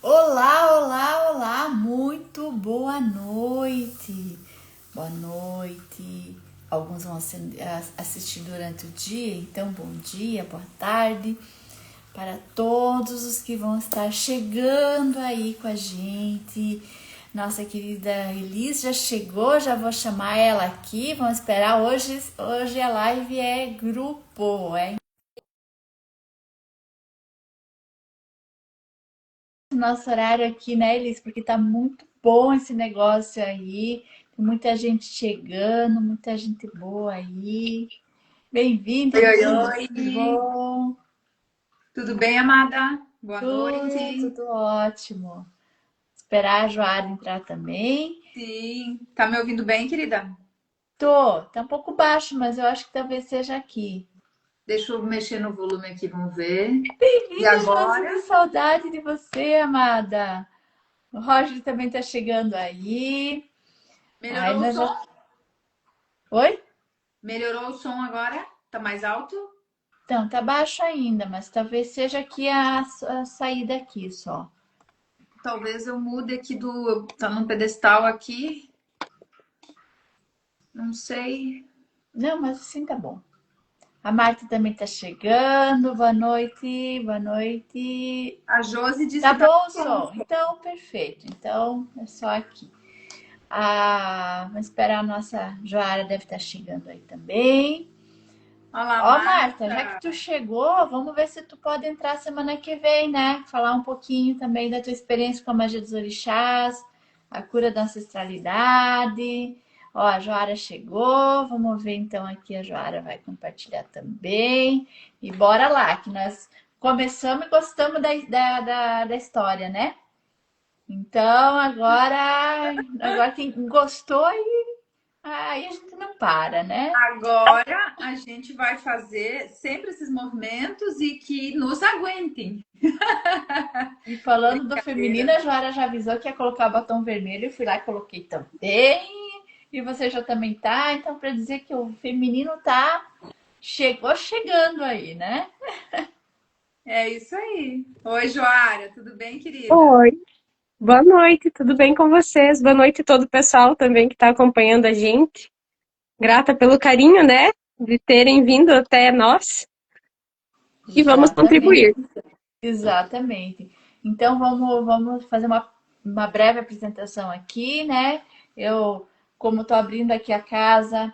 Olá, olá, olá, muito boa noite. Boa noite. Alguns vão assistir durante o dia, então bom dia, boa tarde para todos os que vão estar chegando aí com a gente. Nossa querida Elis já chegou, já vou chamar ela aqui. Vamos esperar hoje a live é grupo, é nosso horário aqui, né, Elis? Porque tá muito bom esse negócio aí. Tem muita gente chegando, muita gente boa aí. Bem-vinda, Oi, oi, Elis. Tudo oi. bom? Tudo bem, amada? Boa noite. Tudo ótimo. Esperar a Joara entrar também. Sim. Tá me ouvindo bem, querida? Tá um pouco baixo, mas eu acho que talvez seja aqui. Deixa eu mexer no volume aqui, vamos ver. E Bem-vinda, Josi, que agora? saudade de você, amada. O Roger também tá chegando aí. Ai, Melhorou o nós já... som? Oi? Melhorou o som agora? Tá mais alto? Então, tá baixo ainda, mas talvez seja aqui a saída aqui só. Talvez eu mude aqui do. Tá num pedestal aqui. Não sei. Não, mas assim tá bom. A Marta também tá chegando. Boa noite, boa noite. A Josi disse Tá que tá bom o bom. som? Então, perfeito. Então, é só aqui. Ah, vamos esperar a nossa Joara deve estar chegando aí também. Olá, Ó, Marta, já que Marta. tu chegou, vamos ver se tu pode entrar semana que vem, né? Falar um pouquinho também da tua experiência com a magia dos orixás, a cura da ancestralidade. Ó, a Joara chegou, vamos ver então aqui, a Joara vai compartilhar também. E bora lá, que nós começamos e gostamos da história, né? Então, agora quem gostou, aí a gente não para, né? Agora a gente vai fazer sempre esses movimentos e que nos aguentem. E falando do feminino, Brincadeira. a Joara já avisou que ia colocar batom vermelho. Eu fui lá e coloquei também. E você já também tá. Então, para dizer que o feminino chegou chegando aí, né? É isso aí. Oi, Joara, tudo bem, querida? Oi, boa noite, tudo bem com vocês? Boa noite a todo o pessoal também que está acompanhando a gente. Grata pelo carinho, né, de terem vindo até nós e vamos Exatamente. contribuir. Exatamente. Então, vamos fazer uma breve apresentação aqui, né? Eu, como estou abrindo aqui a casa,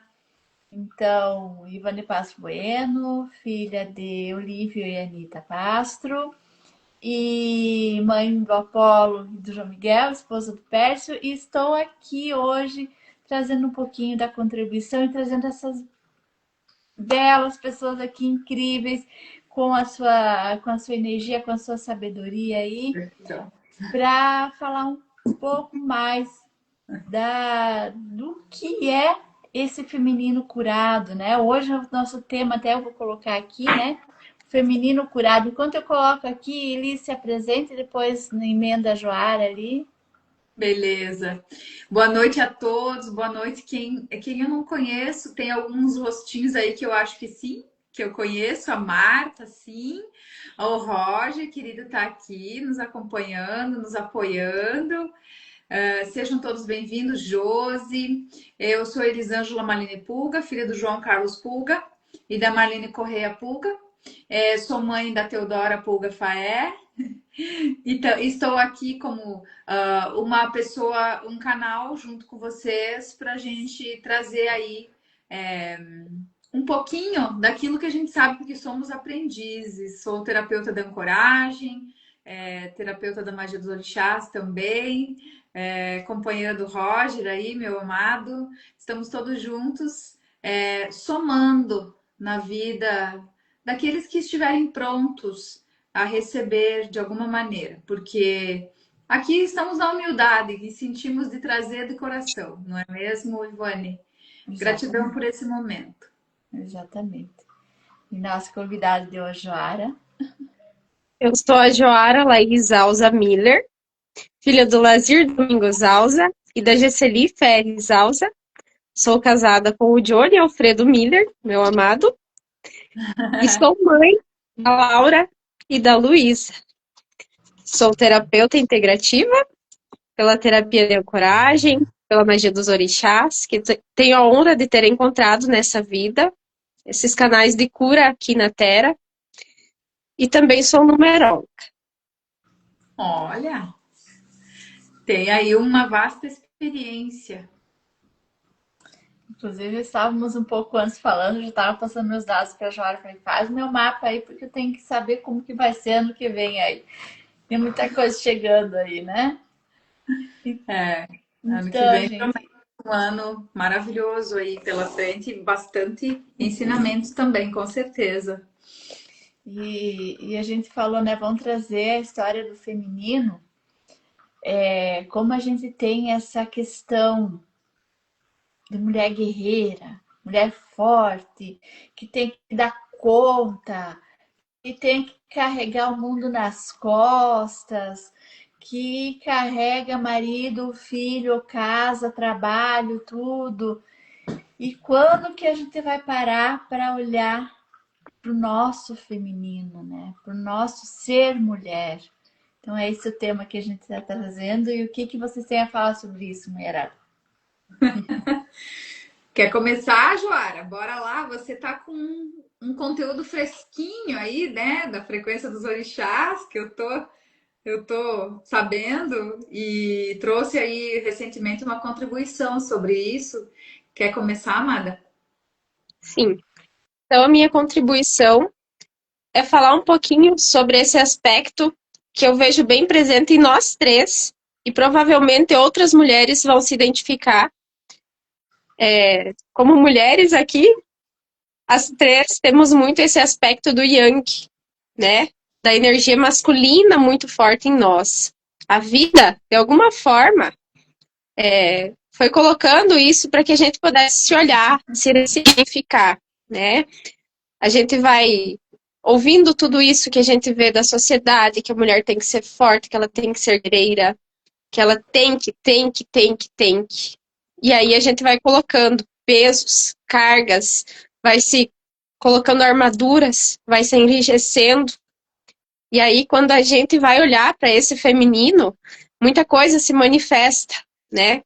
então, Ivane Passo Bueno, filha de Olívio e Anita Pastro, e mãe do Apolo e do João Miguel, esposa do Pércio, e estou aqui hoje trazendo um pouquinho da contribuição e trazendo essas belas pessoas aqui incríveis com a sua energia, com a sua sabedoria aí, Então, para falar um pouco mais do que é esse feminino curado, né? Hoje o nosso tema, até eu vou colocar aqui, né? Feminino curado. Enquanto eu coloco aqui, ele se apresenta e depois emenda a Joara ali. beleza. Boa noite a todos, boa noite. Quem eu não conheço, tem alguns rostinhos aí que eu acho que sim, que eu conheço. A Marta, sim. O Roger, querido, tá aqui nos acompanhando, nos apoiando. Sejam todos bem-vindos, Josi. Eu sou Elisângela Maline Pulga, filha do João Carlos Pulga e da Marlene Correia Pulga. Sou mãe da Teodora Pulga Faé. Então, estou aqui como uma pessoa, um canal junto com vocês para a gente trazer aí é, um pouquinho daquilo que a gente sabe, porque somos aprendizes. Sou terapeuta da ancoragem, terapeuta da magia dos orixás também, companheira do Roger aí, meu amado. Estamos todos juntos, somando na vida daqueles que estiverem prontos a receber de alguma maneira, porque aqui estamos na humildade e sentimos de trazer de coração, não é mesmo, Ivone? Gratidão Exatamente, por esse momento. exatamente. E nossa convidada de hoje, Joara. Eu sou a Joara Laís Alza Miller, filha do Lazir Domingos Alza e da Gesseli Ferres Alza. Sou casada com o Johnny Alfredo Miller, meu amado, e sou mãe da Laura e da Luísa. Sou terapeuta integrativa pela terapia de coragem, pela magia dos orixás, que tenho a honra de ter encontrado nessa vida, esses canais de cura aqui na Terra. E também sou numeróloga. Olha, tem aí uma vasta experiência. Inclusive, estávamos um pouco antes falando, já estava passando meus dados para a Joara. Falei, faz meu mapa aí, porque eu tenho que saber como que vai ser ano que vem aí. Tem muita coisa chegando aí, né? Ano que Então, vem gente, também um ano maravilhoso aí pela frente, e bastante ensinamentos também, com certeza. e a gente falou, né? Vamos trazer a história do feminino. Como a gente tem essa questão de mulher guerreira, mulher forte, que tem que dar conta, que tem que carregar o mundo nas costas, que carrega marido, filho, casa, trabalho, tudo. E quando que a gente vai parar para olhar para o nosso feminino, né? Para o nosso ser mulher? Então é esse o tema que a gente está trazendo. E o que vocês têm a falar sobre isso, mulherada? Quer começar, Joara? Bora lá, você tá com um conteúdo fresquinho aí, né? Da frequência dos orixás, que eu tô sabendo, e trouxe aí recentemente uma contribuição sobre isso. Quer começar, Amada? Sim. Então, a minha contribuição é falar um pouquinho sobre esse aspecto que eu vejo bem presente em nós três, e provavelmente outras mulheres vão se identificar. Como mulheres aqui, as três temos muito esse aspecto do yang, né? Da energia masculina muito forte em nós. A vida, de alguma forma, foi colocando isso para que a gente pudesse se olhar, se ressignificar, né? A gente vai ouvindo tudo isso que a gente vê da sociedade, que a mulher tem que ser forte, que ela tem que ser guerreira, que ela tem que. E aí a gente vai colocando pesos, cargas, vai se colocando armaduras, vai se enrijecendo. E aí, quando a gente vai olhar para esse feminino, muita coisa se manifesta, né?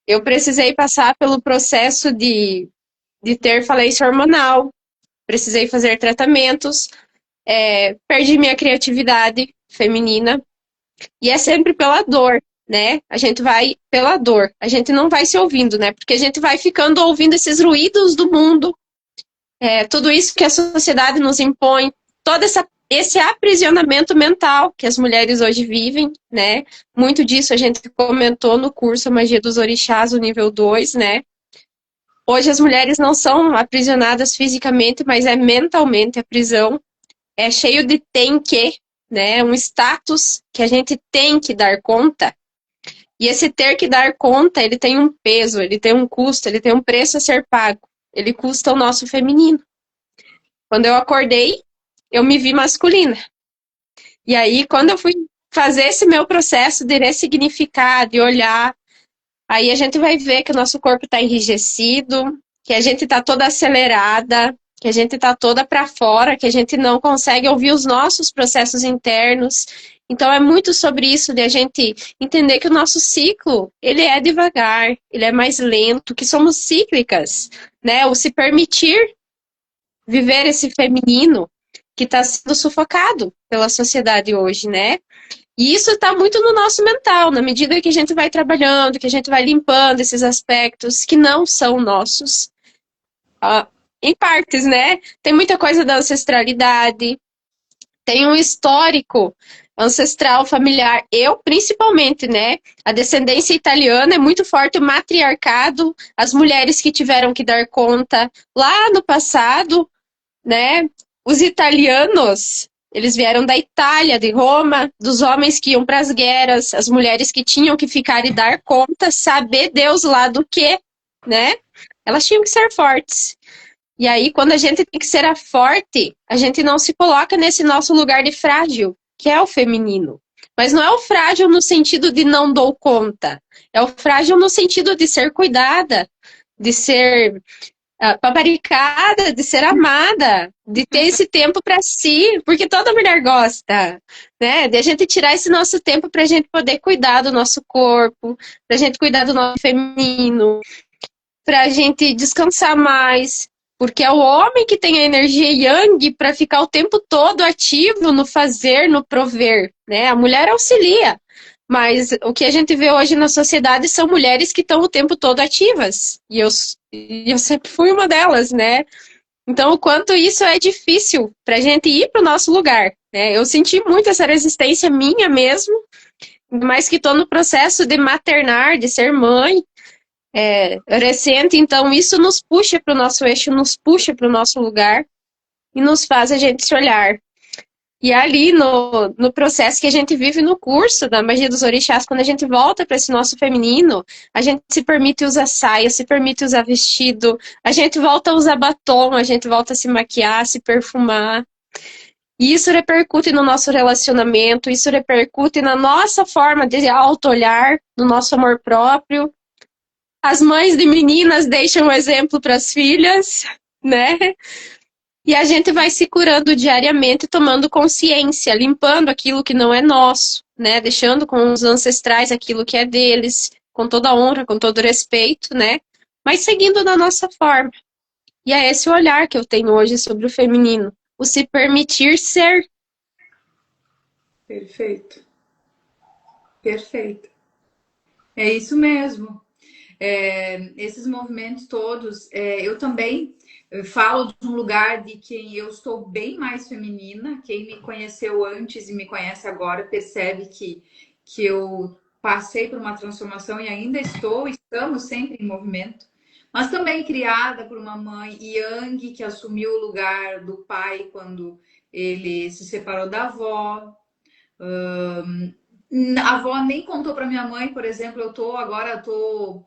Eu precisei passar pelo processo de ter falência hormonal, precisei fazer tratamentos, perdi minha criatividade feminina, e é sempre pela dor, né? A gente vai pela dor, a gente não vai se ouvindo, né? Porque a gente vai ficando ouvindo esses ruídos do mundo, tudo isso que a sociedade nos impõe, todo esse aprisionamento mental que as mulheres hoje vivem, né? Muito disso a gente comentou no curso A Magia dos Orixás, o nível 2, né? Hoje as mulheres não são aprisionadas fisicamente, mas é mentalmente a prisão. É cheio de tem que, né? Um status que a gente tem que dar conta. E esse ter que dar conta, ele tem um peso, ele tem um custo, ele tem um preço a ser pago. Ele custa o nosso feminino. Quando eu acordei, eu me vi masculina. E aí, quando eu fui fazer esse meu processo de ressignificar, de olhar, aí a gente vai ver que o nosso corpo está enrijecido, que a gente está toda acelerada, que a gente está toda para fora, que a gente não consegue ouvir os nossos processos internos. Então, é muito sobre isso, de a gente entender que o nosso ciclo, ele é devagar, ele é mais lento, que somos cíclicas, né? O se permitir viver esse feminino que está sendo sufocado pela sociedade hoje, né? E isso está muito no nosso mental, na medida que a gente vai trabalhando, que a gente vai limpando esses aspectos que não são nossos, em partes, né? Tem muita coisa da ancestralidade, tem um histórico ancestral, familiar, eu principalmente, né? A descendência italiana é muito forte, o matriarcado, as mulheres que tiveram que dar conta lá no passado, né? Os italianos, eles vieram da Itália, de Roma, dos homens que iam para as guerras, as mulheres que tinham que ficar e dar conta, saber Deus lá do que, né? Elas tinham que ser fortes. E aí, quando a gente tem que ser a forte, a gente não se coloca nesse nosso lugar de frágil, que é o feminino. Mas não é o frágil no sentido de não dou conta. É o frágil no sentido de ser cuidada, de ser paparicada, de ser amada, de ter esse tempo para si, porque toda mulher gosta, né? De a gente tirar esse nosso tempo para a gente poder cuidar do nosso corpo, para a gente cuidar do nosso feminino, para a gente descansar mais. Porque é o homem que tem a energia yang para ficar o tempo todo ativo no fazer, no prover, né? A mulher auxilia. Mas o que a gente vê hoje na sociedade são mulheres que estão o tempo todo ativas. E eu sempre fui uma delas, né? Então, o quanto isso é difícil para a gente ir para o nosso lugar, né? Eu senti muito essa resistência minha mesmo, mas que estou no processo de maternar, de ser mãe, recente. Então, isso nos puxa para o nosso eixo, nos puxa para o nosso lugar e nos faz a gente se olhar. E ali no processo que a gente vive no curso da magia dos orixás, quando a gente volta para esse nosso feminino, a gente se permite usar saia, se permite usar vestido, a gente volta a usar batom, a gente volta a se maquiar, se perfumar. E isso repercute no nosso relacionamento, isso repercute na nossa forma de auto-olhar, no nosso amor próprio. As mães de meninas deixam um exemplo para as filhas, né? E a gente vai se curando diariamente, tomando consciência, limpando aquilo que não é nosso, né? Deixando com os ancestrais aquilo que é deles, com toda a honra, com todo o respeito, né? Mas seguindo da nossa forma. E é esse o olhar que eu tenho hoje sobre o feminino. O se permitir ser. Perfeito. Perfeito. É isso mesmo. Esses movimentos todos, eu também falo de um lugar de quem eu estou bem mais feminina. Quem me conheceu antes e me conhece agora percebe que eu passei por uma transformação e ainda estamos sempre em movimento. Mas também criada por uma mãe Yang, que assumiu o lugar do pai quando ele se separou da avó. A avó nem contou para minha mãe, por exemplo. Agora estou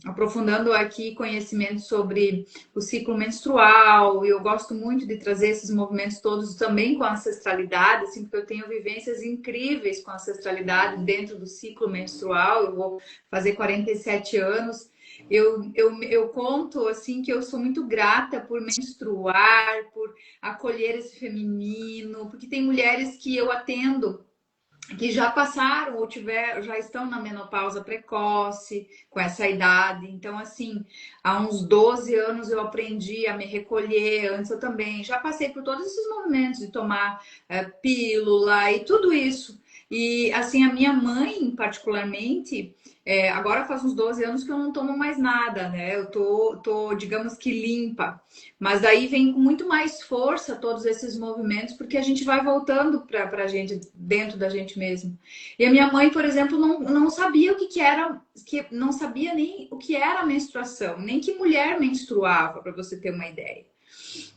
aprofundando aqui conhecimento sobre o ciclo menstrual. E eu gosto muito de trazer esses movimentos todos também com a ancestralidade, assim, porque eu tenho vivências incríveis com a ancestralidade dentro do ciclo menstrual. Eu vou fazer 47 anos. Eu conto assim que eu sou muito grata por menstruar, por acolher esse feminino, porque tem mulheres que eu atendo que já passaram ou já estão na menopausa precoce, com essa idade. Então, assim, há uns 12 anos eu aprendi a me recolher. Antes eu também já passei por todos esses movimentos de tomar pílula e tudo isso. E, assim, a minha mãe, particularmente, agora faz uns 12 anos que eu não tomo mais nada, né? Eu tô, digamos que limpa. Mas daí vem com muito mais força todos esses movimentos, porque a gente vai voltando para a gente, dentro da gente mesmo. E a minha mãe, por exemplo, não sabia o que era, não sabia nem o que era a menstruação, nem que mulher menstruava, para você ter uma ideia.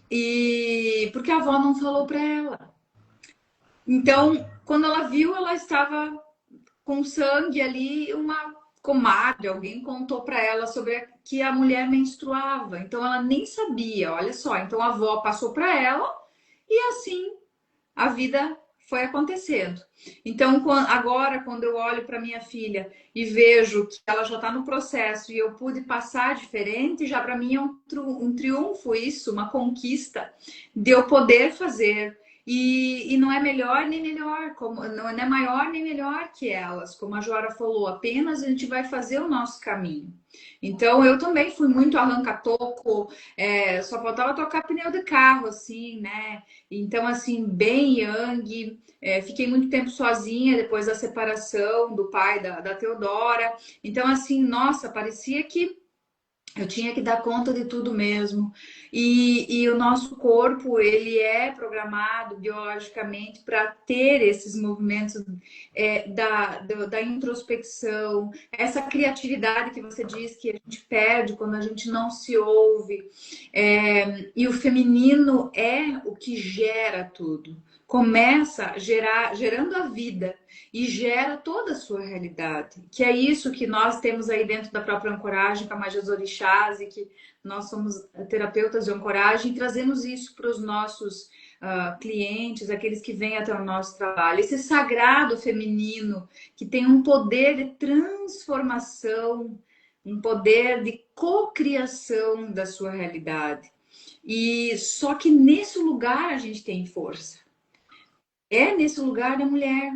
E porque a avó não falou para ela. Então, quando ela viu, ela estava com sangue ali, uma comadre, alguém contou para ela sobre que a mulher menstruava. Então ela nem sabia, olha só. Então a avó passou para ela e assim a vida foi acontecendo. Então agora quando eu olho para minha filha e vejo que ela já está no processo e eu pude passar diferente, já para mim é um triunfo isso, uma conquista de eu poder fazer. E não é melhor nem melhor, não é maior nem melhor que elas, como a Joara falou, apenas a gente vai fazer o nosso caminho. Então eu também fui muito arranca-toco, só faltava trocar pneu de carro, assim, né? Então, assim, bem yang, fiquei muito tempo sozinha depois da separação do pai da Teodora. Então, assim, nossa, parecia que eu tinha que dar conta de tudo mesmo. E o nosso corpo, ele é programado biologicamente para ter esses movimentos da introspecção, essa criatividade que você diz que a gente perde quando a gente não se ouve. E o feminino é o que gera tudo. Começa gerando a vida e gera toda a sua realidade. Que é isso que nós temos aí dentro da própria ancoragem, com a magia dos orixás, e que nós somos terapeutas de ancoragem e trazemos isso para os nossos clientes, aqueles que vêm até o nosso trabalho. Esse sagrado feminino que tem um poder de transformação um poder de cocriação da sua realidade. E só que nesse lugar a gente tem força. É nesse lugar da mulher.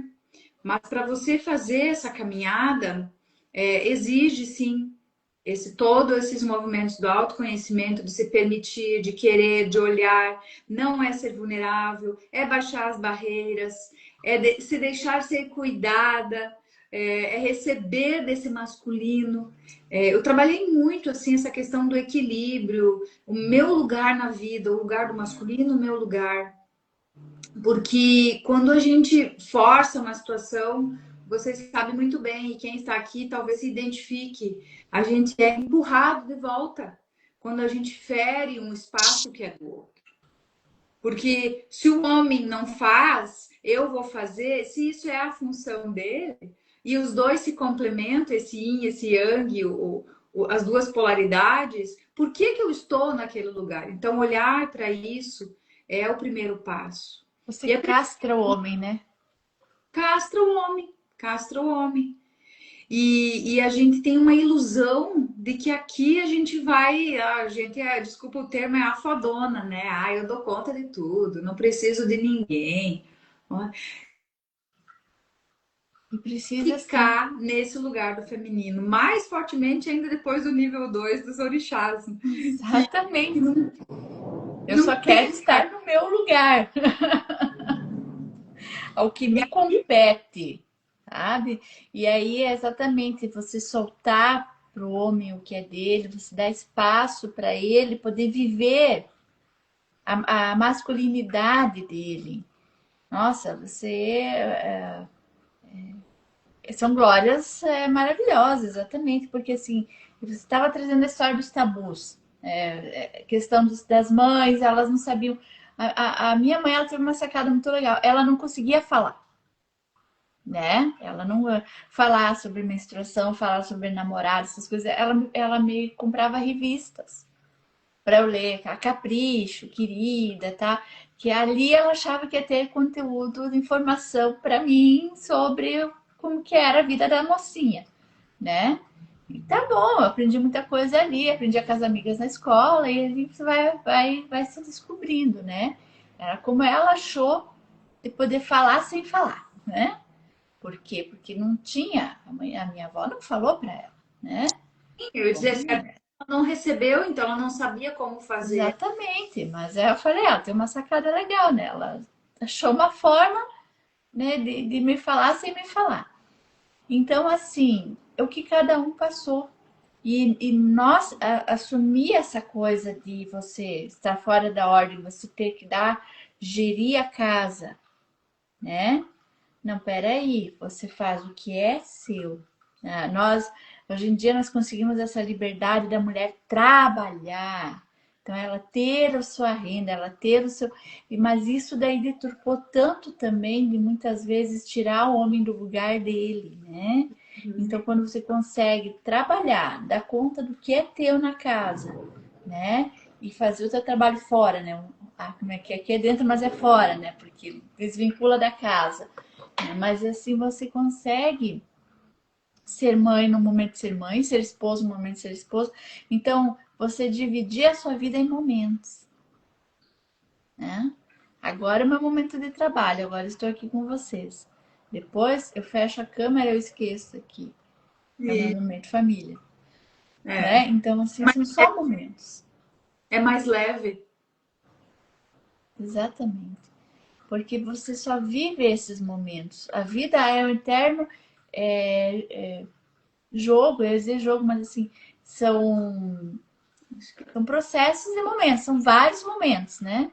Mas para você fazer essa caminhada, exige sim todos esses movimentos do autoconhecimento, de se permitir, de querer, de olhar, não é ser vulnerável, é baixar as barreiras, se deixar ser cuidada, é receber desse masculino. Eu trabalhei muito assim essa questão do equilíbrio, o meu lugar na vida, o lugar do masculino, o meu lugar. Porque quando a gente força uma situação, você sabe muito bem, e quem está aqui talvez se identifique, a gente é empurrado de volta quando a gente fere um espaço que é do outro. Porque se o homem não faz, eu vou fazer, se isso é a função dele, e os dois se complementam, esse yin, esse yang, as duas polaridades, por que eu estou naquele lugar? Então, olhar para isso é o primeiro passo. Você castra o homem, né? Castra o homem, castra o homem. E a gente tem uma ilusão de que aqui a gente desculpa o termo, é a fodona, né? Ah, eu dou conta de tudo, não preciso de ninguém. E precisa Ficar nesse lugar do feminino, mais fortemente ainda depois do nível 2 dos orixás. Exatamente. Eu Não só quero tem. estar no meu lugar. Ao que me compete, sabe? E aí é exatamente você soltar para o homem o que é dele, você dar espaço para ele poder viver a masculinidade dele. Nossa, são glórias maravilhosas, exatamente, porque assim, você estava trazendo a história dos tabus, questão das mães, elas não sabiam. A minha mãe, ela teve uma sacada muito legal, ela não conseguia falar, né? Ela não falar sobre menstruação, falar sobre namorado, essas coisas. Ela me comprava revistas para eu ler, a Capricho, Querida, tá? Que ali ela achava que ia ter conteúdo de informação para mim sobre como que era a vida da mocinha, né? E tá bom, eu aprendi muita coisa ali, aprendi com as amigas na escola e a gente vai se descobrindo, né? Era como ela achou de poder falar sem falar, né? Por quê? Porque não tinha, a minha avó não falou para ela, né? Eu ia dizer, se Como, ela não recebeu, então ela não sabia como fazer. exatamente, mas aí eu falei, tem uma sacada legal nela. Achou uma forma, né, de me falar sem me falar. Então, assim, é o que cada um passou. E nós assumir essa coisa de você estar fora da ordem, você ter que gerir a casa, né? Não, peraí, você faz o que é seu. Hoje em dia, nós conseguimos essa liberdade da mulher trabalhar. Então, ela ter a sua renda, ela ter o seu. Mas isso daí deturpou tanto também de muitas vezes tirar o homem do lugar dele, né? Então, quando você consegue trabalhar, dar conta do que é teu na casa, né? E fazer o seu trabalho fora, né? Como é que é? Aqui é dentro, mas é fora, né? Porque desvincula da casa. Mas assim você consegue ser mãe no momento de ser mãe, ser esposo no momento de ser esposo. Então, você dividir a sua vida em momentos, né? Agora é o meu momento de trabalho, agora estou aqui com vocês. Depois eu fecho a câmera, eu esqueço aqui. É o meu E, momento família, é, né? Então, assim, são só momentos. é mais leve. Exatamente. Porque você só vive esses momentos. A vida é um eterno jogo, eu ia dizer jogo, mas assim, são, são processos e momentos, são vários momentos, né?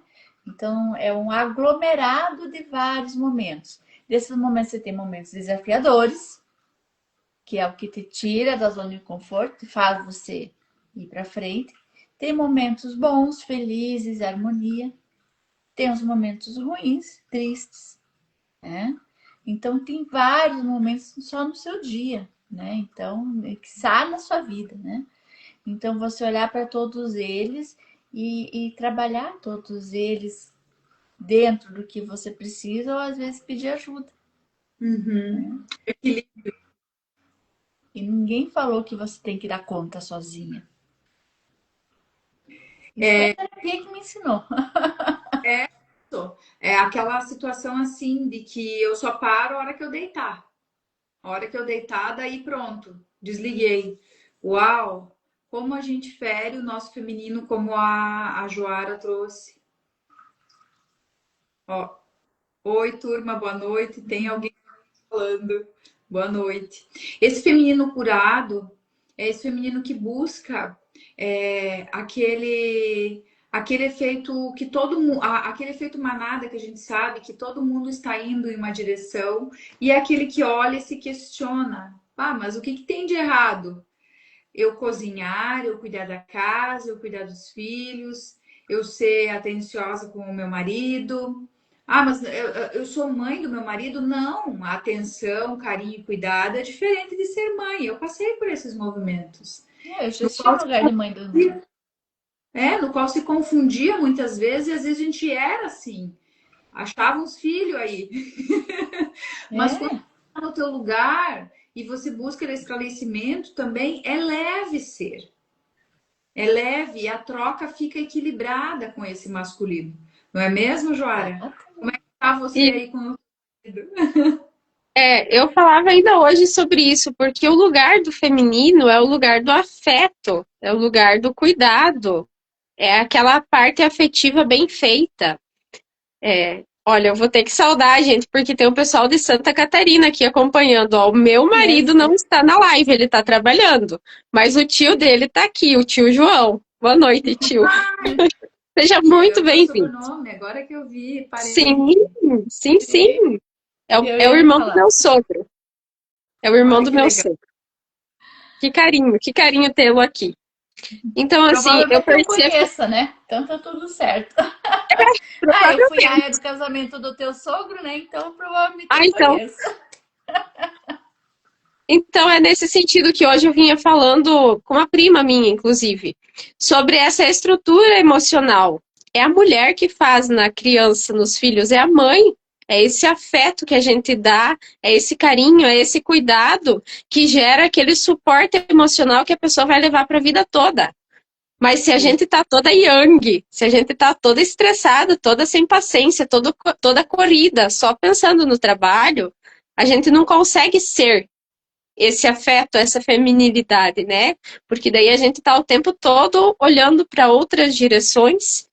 Então, é um aglomerado de vários momentos. Desses momentos, você tem momentos desafiadores, que é o que te tira da zona de conforto e faz você ir para frente. Tem momentos bons, felizes, harmonia. Tem os momentos ruins, tristes, né? Então, tem vários momentos só no seu dia, né? Então, que sai na sua vida, né? Então, você olhar para todos eles e trabalhar todos eles dentro do que você precisa ou às vezes pedir ajuda. Uhum. Equilíbrio. E ninguém falou que você tem que dar conta sozinha. Isso foi a terapia que me ensinou. É aquela situação assim de que eu só paro a hora que eu deitar. A hora que eu deitar, daí pronto, desliguei. Uau! Como a gente fere o nosso feminino, como a Joara trouxe. Ó, oi, turma, boa noite. Tem alguém falando? Boa noite. Esse feminino curado é esse feminino que busca aquele efeito que todo mundo, aquele efeito manada que a gente sabe que todo mundo está indo em uma direção e é aquele que olha e se questiona. Ah, mas o que que tem de errado? Eu cozinhar, eu cuidar da casa, eu cuidar dos filhos, eu ser atenciosa com o meu marido. Ah, mas eu sou mãe do meu marido? Não, a atenção, carinho e cuidado é diferente de ser mãe. Eu passei por esses movimentos. Eu já No estive qual, no lugar de mãe do mundo. no qual se confundia muitas vezes e às vezes a gente era assim. Achava uns filhos aí. Mas quando É, está no teu lugar e você busca esse esclarecimento também, é leve ser. É leve e a troca fica equilibrada com esse masculino. Não é mesmo, Joara? Como é que tá você E aí com o marido? eu falava ainda hoje sobre isso, porque o lugar do feminino é o lugar do afeto, é o lugar do cuidado, é aquela parte afetiva bem feita. Olha, eu vou ter que saudar, gente, porque tem o pessoal de Santa Catarina aqui acompanhando. Ó, o meu marido conheço. não está na live, ele está trabalhando, mas o tio dele está aqui, o tio João. Boa noite, tio. Seja É muito o teu bem-vindo. sobrenome, agora que eu vi, Sim, parente. sim, sim. Eu É o ia irmão do falar. meu sogro. É o irmão Olha do que meu legal. sogro. Que carinho tê-lo aqui. Então, assim, eu Provavelmente eu percebo, conheça, né? Então tá tudo certo. Ah, eu fui aia provavelmente. do casamento do teu sogro, né? Então provavelmente Ah, eu então, conheço. então é nesse sentido que hoje eu vinha falando com uma prima minha, inclusive, sobre essa estrutura emocional. É a mulher que faz na criança, nos filhos, é a mãe. É esse afeto que a gente dá, é esse carinho, é esse cuidado que gera aquele suporte emocional que a pessoa vai levar para a vida toda. Mas se a gente tá toda yang, se a gente tá toda estressada, toda sem paciência, toda corrida, só pensando no trabalho, a gente não consegue ser esse afeto, essa feminilidade, né? Porque daí a gente tá o tempo todo olhando para outras direções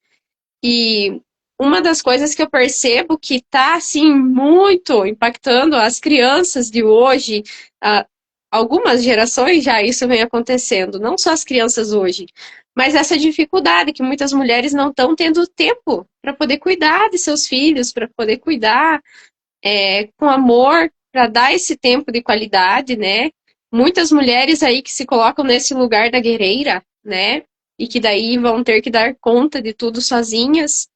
e uma das coisas que eu percebo que tá assim muito impactando as crianças de hoje, ah, algumas gerações já isso vem acontecendo, não só as crianças hoje, mas essa dificuldade que muitas mulheres não estão tendo tempo para poder cuidar de seus filhos, para poder cuidar com amor, para dar esse tempo de qualidade, né? Muitas mulheres aí que se colocam nesse lugar da guerreira, né? E que daí vão ter que dar conta de tudo sozinhas.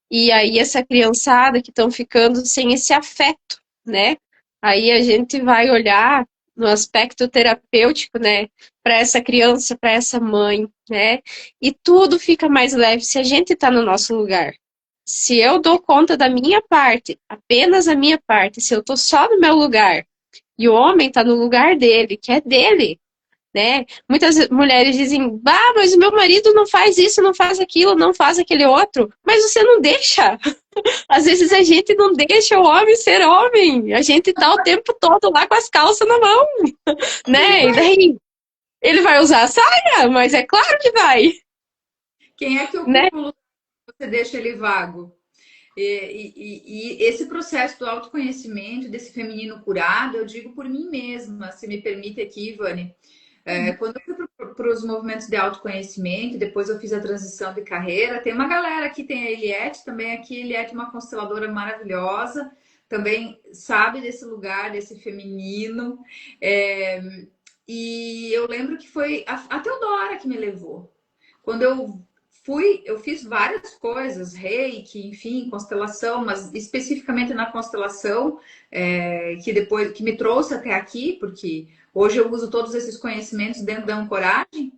E aí essa criançada que estão ficando sem esse afeto, né? Aí a gente vai olhar no aspecto terapêutico, né, para essa criança, para essa mãe, né? E tudo fica mais leve se a gente está no nosso lugar. Se eu dou conta da minha parte, apenas a minha parte, se eu tô só no meu lugar e o homem tá no lugar dele, que é dele, né? Muitas mulheres dizem: "Bah, mas o meu marido não faz isso, não faz aquilo, não faz aquele outro". Mas você não deixa. Às vezes a gente não deixa o homem ser homem. A gente tá o tempo todo lá com as calças na mão, né? E daí ele vai usar a saia, mas é claro que vai, Quem é que né? ocupa o lugar que você deixa ele vago? E esse processo do autoconhecimento, desse feminino curado, eu digo por mim mesma, se me permite aqui, Ivane. Quando eu fui para os movimentos de autoconhecimento, depois eu fiz a transição de carreira, tem uma galera aqui, tem a Eliette também aqui, Eliette é uma consteladora maravilhosa, também sabe desse lugar, desse feminino. É, e eu lembro que foi a Teodora que me levou. Quando eu fiz várias coisas, reiki, enfim, constelação, mas especificamente na constelação, que depois que me trouxe até aqui, porque hoje eu uso todos esses conhecimentos dentro da ancoragem.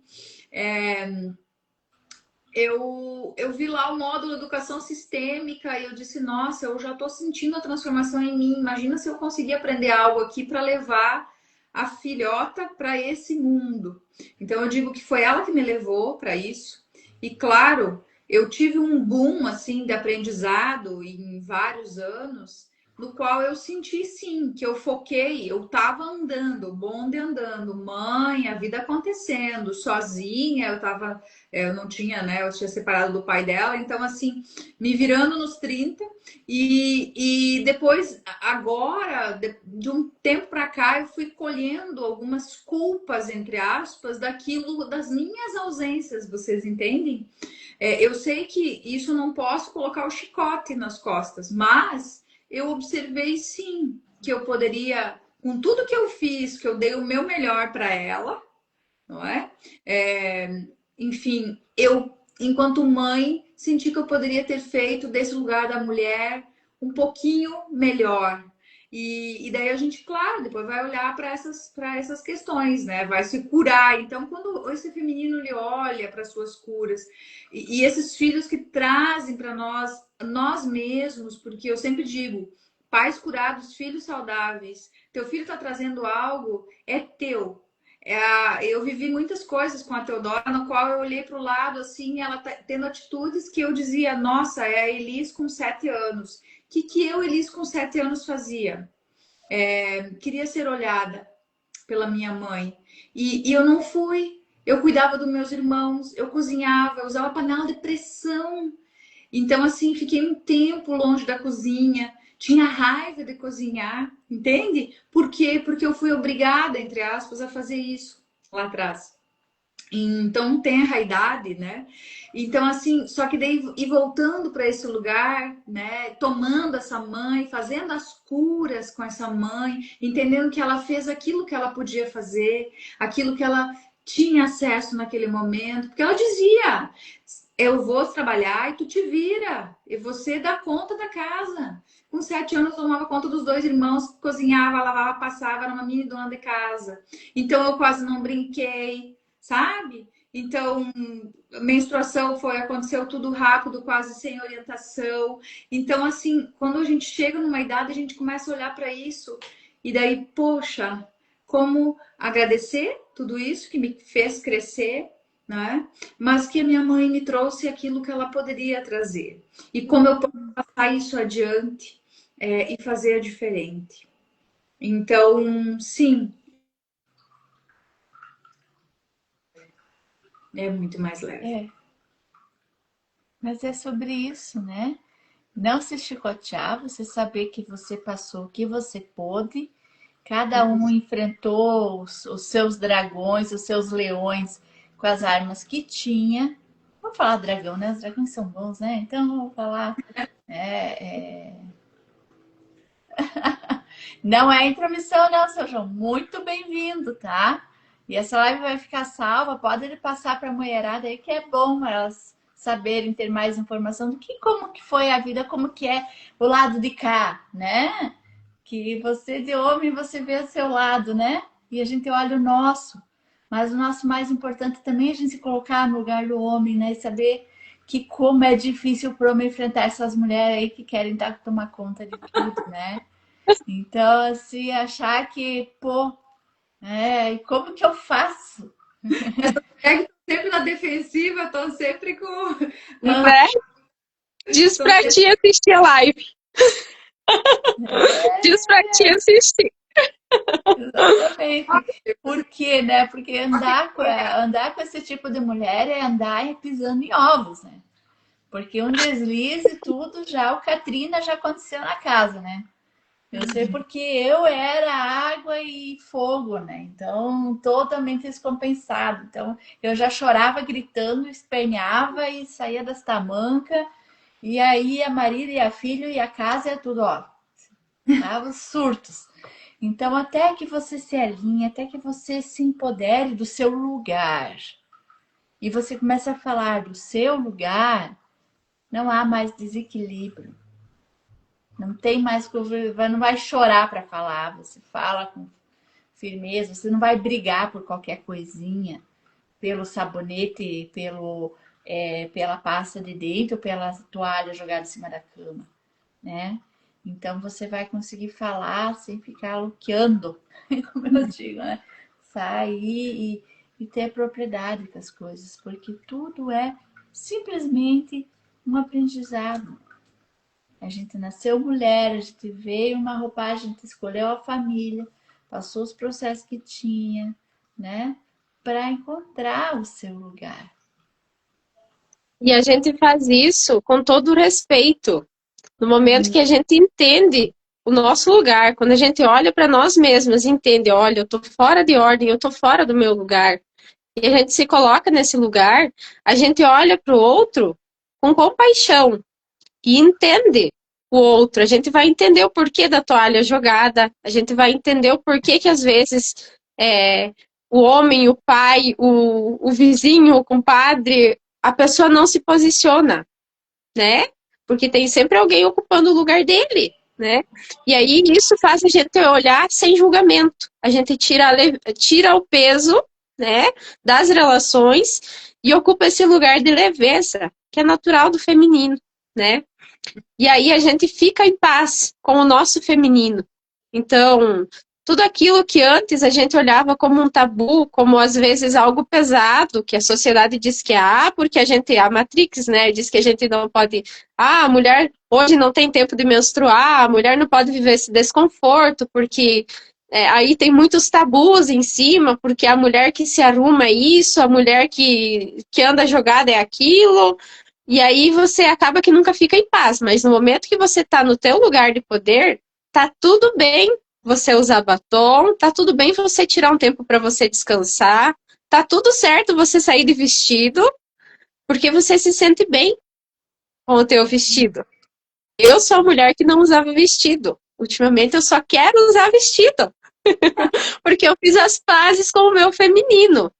Eu vi lá o módulo Educação Sistêmica e eu disse, nossa, eu já estou sentindo a transformação em mim. Imagina se eu conseguir aprender algo aqui para levar a filhota para esse mundo. Então eu digo que foi ela que me levou para isso. E claro, eu tive um boom assim de aprendizado em vários anos, no qual eu senti sim que eu foquei, eu estava andando, o bonde andando, mãe, a vida acontecendo, sozinha, eu não tinha, né? Eu tinha separado do pai dela, então assim, me virando nos 30 e depois, agora, de um tempo para cá, eu fui colhendo algumas culpas, entre aspas, daquilo, das minhas ausências, vocês entendem? Eu sei que isso eu não posso colocar o chicote nas costas, mas eu observei sim que eu poderia, com tudo que eu fiz, que eu dei o meu melhor para ela, não é? Enfim, eu, enquanto mãe, senti que eu poderia ter feito desse lugar da mulher um pouquinho melhor. E daí a gente, claro, depois vai olhar para essas questões, né? Vai se curar. Então, quando esse feminino ele olha para suas curas e esses filhos que trazem para nós mesmos, porque eu sempre digo, pais curados, filhos saudáveis. Teu filho está trazendo algo, é teu. Eu vivi muitas coisas com a Teodora, no qual eu olhei para o lado assim, ela tá tendo atitudes que eu dizia, nossa, é a Elis com 7 anos. O que eu, Elis, com 7 anos fazia? Queria ser olhada pela minha mãe. E eu não fui. Eu cuidava dos meus irmãos, eu cozinhava, eu usava panela de pressão. Então, assim, fiquei um tempo longe da cozinha, tinha raiva de cozinhar, entende? Por quê? Porque eu fui obrigada, entre aspas, a fazer isso lá atrás. Então, tem a idade, né? Então, assim, só que daí, e voltando para esse lugar, né? Tomando essa mãe, fazendo as curas com essa mãe, entendendo que ela fez aquilo que ela podia fazer, aquilo que ela tinha acesso naquele momento, porque ela dizia: eu vou trabalhar e tu te vira, e você dá conta da casa. Com 7 anos, eu tomava conta dos 2 irmãos, cozinhava, lavava, passava, era uma mini dona de casa. Então, eu quase não brinquei, sabe? Então, menstruação aconteceu tudo rápido, quase sem orientação. Então, assim, quando a gente chega numa idade, a gente começa a olhar para isso e daí, poxa, como agradecer tudo isso que me fez crescer, né? Mas que a minha mãe me trouxe aquilo que ela poderia trazer. E como eu posso passar isso adiante, e fazer diferente. Então, sim, é muito mais leve. Mas é sobre isso, né? Não se chicotear, você saber que você passou o que você pôde, cada um enfrentou os seus dragões, os seus leões com as armas que tinha. Vamos falar dragão, né? Os dragões são bons, né? Então vamos falar. Não é intromissão, não, seu João. Muito bem-vindo, tá? E essa live vai ficar salva. Pode ele passar para a mulherada aí, que é bom elas saberem ter mais informação do que como que foi a vida, como que é o lado de cá, né? Que você de homem, você vê o seu lado, né? E a gente olha o nosso. Mas o nosso mais importante também é a gente se colocar no lugar do homem, né? E saber que como é difícil para o homem enfrentar essas mulheres aí que querem tomar conta de tudo, né? Então, assim, achar que, pô, e como que eu faço? Sempre na defensiva, estão sempre com. Né? Diz pra ti assistir a live. Diz pra ti assistir. Exatamente. Por quê, né? Porque andar com esse tipo de mulher é andar pisando em ovos, né? Porque um deslize tudo já, o Katrina já aconteceu na casa, né? Eu sei porque eu era água e fogo, né? Então, totalmente descompensado. Então, eu já chorava gritando, esperneava e saía das tamancas. E aí, a marido e a filha e a casa é tudo, ó. Tava surtos. Então, até que você se alinhe, até que você se empodere do seu lugar. E você começa a falar do seu lugar, não há mais desequilíbrio. Não tem mais, não vai chorar para falar, você fala com firmeza, você não vai brigar por qualquer coisinha, pelo sabonete, pela pasta de dente ou pela toalha jogada em cima da cama, né? Então você vai conseguir falar sem ficar luqueando, como eu digo, né? Sair e ter propriedade com as coisas, porque tudo é simplesmente um aprendizado. A gente nasceu mulher, a gente veio uma roupagem, a gente escolheu a família, passou os processos que tinha, né? Para encontrar o seu lugar. E a gente faz isso com todo o respeito. No momento que a gente entende o nosso lugar, quando a gente olha para nós mesmas, entende, olha, eu tô fora de ordem, eu tô fora do meu lugar. E a gente se coloca nesse lugar, a gente olha para o outro com compaixão e entende o outro. A gente vai entender o porquê da toalha jogada, a gente vai entender o porquê que às vezes é, o homem, o pai, o vizinho, o compadre, a pessoa não se posiciona, né? Porque tem sempre alguém ocupando o lugar dele, né? E aí isso faz a gente olhar sem julgamento. A gente tira o peso, né, das relações e ocupa esse lugar de leveza, que é natural do feminino, né? E aí a gente fica em paz com o nosso feminino. Então, tudo aquilo que antes a gente olhava como um tabu, como às vezes algo pesado, que a sociedade diz que porque a Matrix, né, diz que a gente não pode, a mulher hoje não tem tempo de menstruar, a mulher não pode viver esse desconforto, porque aí tem muitos tabus em cima, porque a mulher que se arruma é isso, a mulher que anda jogada é aquilo, e aí você acaba que nunca fica em paz, mas no momento que você está no teu lugar de poder, tá tudo bem você usar batom, tá tudo bem você tirar um tempo para você descansar, tá tudo certo você sair de vestido, porque você se sente bem com o teu vestido. Eu sou a mulher que não usava vestido. Ultimamente eu só quero usar vestido, porque eu fiz as pazes com o meu feminino,